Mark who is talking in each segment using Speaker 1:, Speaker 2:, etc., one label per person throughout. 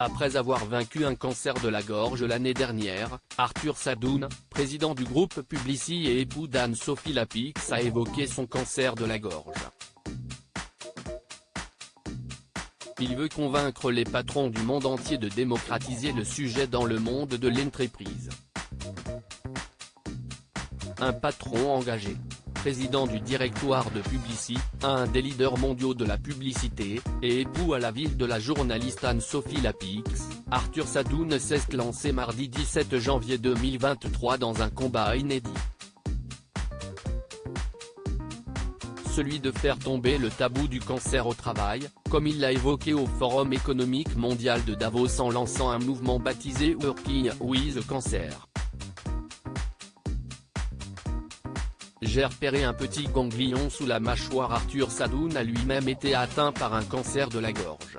Speaker 1: Après avoir vaincu un cancer de la gorge l'année dernière, Arthur Sadoun, président du groupe Publicis et époux d'Anne-Sophie Lapix, a évoqué son cancer de la gorge. Il veut convaincre les patrons du monde entier de démocratiser le sujet dans le monde de l'entreprise. Un patron engagé, président du directoire de Publicis, un des leaders mondiaux de la publicité, et époux à la ville de la journaliste Anne-Sophie Lapix, Arthur Sadoun s'est lancé mardi 17 janvier 2023 dans un combat inédit. Celui de faire tomber le tabou du cancer au travail, comme il l'a évoqué au Forum économique mondial de Davos en lançant un mouvement baptisé Working with Cancer. J'ai repéré un petit ganglion sous la mâchoire. Arthur Sadoun a lui-même été atteint par un cancer de la gorge.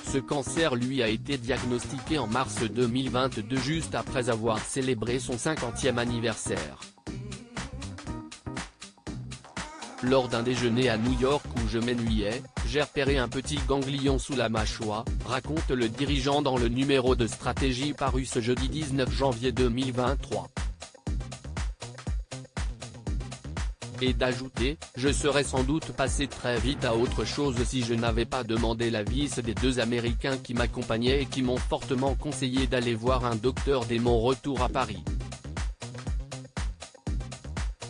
Speaker 1: Ce cancer lui a été diagnostiqué en mars 2022 juste après avoir célébré son 50e anniversaire. Lors d'un déjeuner à New York où je m'ennuyais, j'ai repéré un petit ganglion sous la mâchoire, raconte le dirigeant dans le numéro de Stratégie paru ce jeudi 19 janvier 2023. Et d'ajouter, je serais sans doute passé très vite à autre chose si je n'avais pas demandé l'avis des deux Américains qui m'accompagnaient et qui m'ont fortement conseillé d'aller voir un docteur dès mon retour à Paris.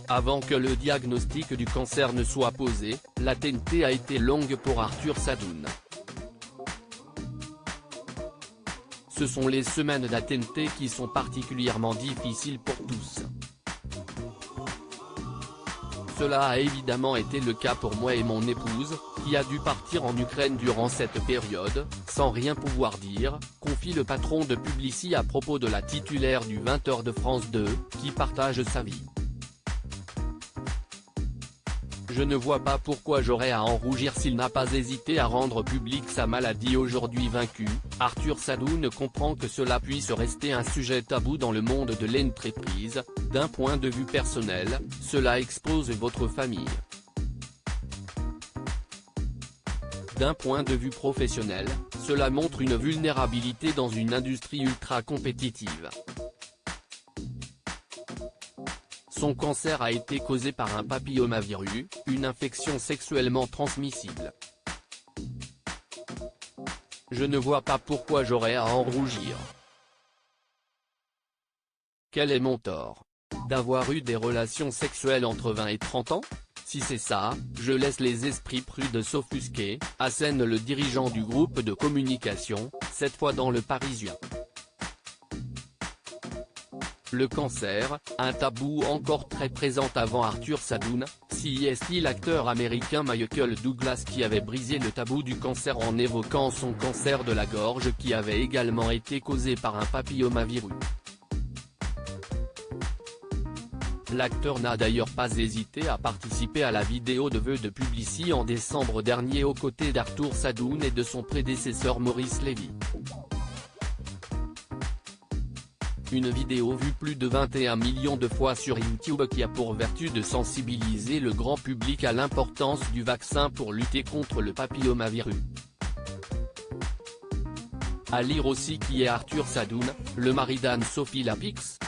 Speaker 1: Avant que le diagnostic du cancer ne soit posé, l'attente a été longue pour Arthur Sadoun. Ce sont les semaines d'attente qui sont particulièrement difficiles pour tous. Cela a évidemment été le cas pour moi et mon épouse, qui a dû partir en Ukraine durant cette période, sans rien pouvoir dire, confie le patron de Publicis à propos de la titulaire du 20h de France 2, qui partage sa vie. Je ne vois pas pourquoi j'aurais à en rougir s'il n'a pas hésité à rendre publique sa maladie. Aujourd'hui vaincu, Arthur Sadoun comprend que cela puisse rester un sujet tabou dans le monde de l'entreprise. D'un point de vue personnel, cela expose votre famille. D'un point de vue professionnel, cela montre une vulnérabilité dans une industrie ultra compétitive. Son cancer a été causé par un papillomavirus, une infection sexuellement transmissible. Je ne vois pas pourquoi j'aurais à en rougir. Quel est mon tort? D'avoir eu des relations sexuelles entre 20 et 30 ans? Si c'est ça, je laisse les esprits prudes s'offusquer, assène le dirigeant du groupe de communication, cette fois dans Le Parisien. Le cancer, un tabou encore très présent avant Arthur Sadoun, si est-il l'acteur américain Michael Douglas qui avait brisé le tabou du cancer en évoquant son cancer de la gorge qui avait également été causé par un papillomavirus. L'acteur n'a d'ailleurs pas hésité à participer à la vidéo de vœux de Publicis en décembre dernier aux côtés d'Arthur Sadoun et de son prédécesseur Maurice Lévy. Une vidéo vue plus de 21 millions de fois sur YouTube qui a pour vertu de sensibiliser le grand public à l'importance du vaccin pour lutter contre le papillomavirus. À lire aussi qui est Arthur Sadoun, le mari d'Anne-Sophie Lapix.